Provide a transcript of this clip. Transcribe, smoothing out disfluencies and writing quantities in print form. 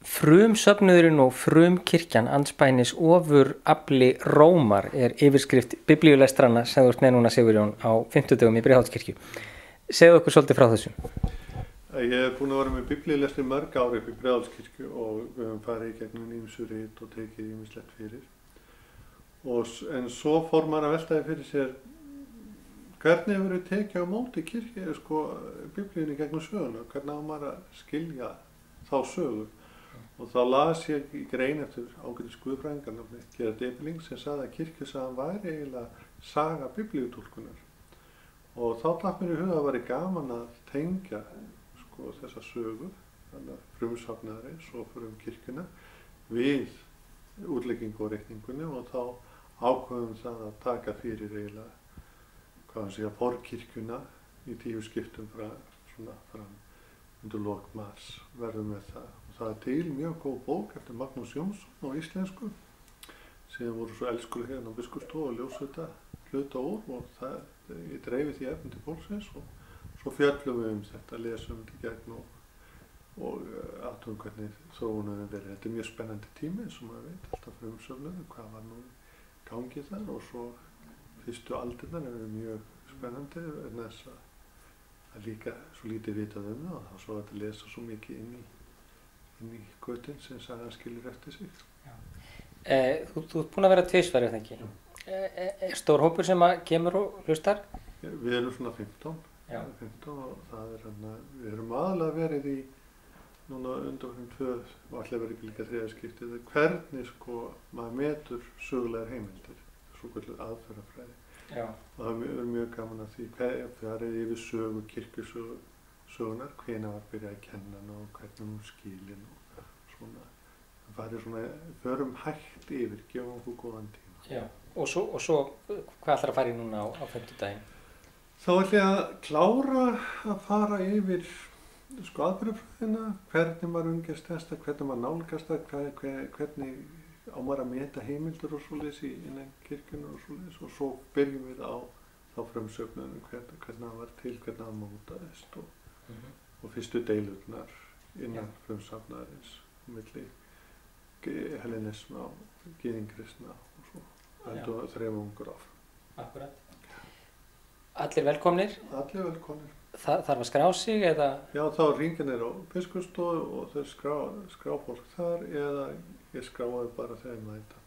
Frumsöfnuðurinn og frumkirkjan andspænis ofurafli Rómar yfirskrift biblíulestranna sem þú ert með núna, Sigurjón, á 50 dögum í Breiðholtskirkju. Segðu okkur svolítið frá þessu. Ég búin að vera með biblíulestri mörg ári upp í Breiðholtskirkju og við höfum farið í gegnum ýmsu rit og tekið ýmislegt fyrir. En svo fór maður að veltaði fyrir sér hvernig hefur við tekið á móti kirkju, biblíunni gegnum söguna, hvernig á maður að skilja þá sögu. Og þá las ég í grein eftir ágætis guðfræðingar nafni Gerard Ebeling sem sagði að kirkjusagan væri eiginlega saga biblíutúlkunar. Og þá datt mér í huga að væri gaman að tengja þessa sögu, þannig að frumsafnaðarins og frumkirkjuna við útleggingu og reikningunni og þá ákveðum það að taka fyrir eiginlega, forkirkjuna í 10 skiptum fram undir lok mars verðum við það. Og það til mjög góð bók eftir Magnús Jónsson á íslensku sem voru svo elskuleg hérna á Biskupsstofu og ljósrita hluta úr og ég dreifi því efni til fólksins og svo fjöllum við þetta, lesum þetta í gegn og athugum hvernig þróunin verið. Þetta er mjög spennandi tími eins og maður veit, alltaf frumsöfnuður, hvað var nú gangi þar og svo fyrstu aldirnar eru mjög spennandi en þess að líka svo lítið vitað það og þá svo að lesa svo mikið inn í götin sem sagan skilur eftir sig. Þú ert búin að vera tvisvar, er það ekki? Stór hópur sem kemur og hlustar? Við erum svona 15. 15 og það við erum aðalega verið í núna undanfarnar 2 og allir verið ekki líka 3. skiptið hvernig maður metur sögulegar heimildir, svokölluð aðferðafræði. Og það er mjög gaman að því það er yfir sögu kirkjusögunar, hvenær var byrjað að kenna hana og hvernig hún skilin og svona. Það förum hægt yfir, gefum okkur góðan tíma. Já. Og svo hvað ætlar að fara í núna á 50 daginn? Þá ætla ég að klára að fara yfir aðferðafræðina, hvernig maður umgengst þetta, hvernig maður nálgast það, hvernig á maður að meta heimildir og svoleiðis innan kirkjunnar og svoleiðis og svo byrjum við á þá frumsöfnunum hvernig það var til, hvernig það mótaðist og fyrstu deilurnar innan frumsafnaðarins milli hellenisma og gyðingkristna og svo heldur að þrefa ungur áfram. Akkurat. Allir velkomnir? Allir velkomnir. Þarf að skrá sig eða? Já, þá hringja niður á Biskupsstofu og þau skrá fólk þar eða ég skráði bara þegar mæta.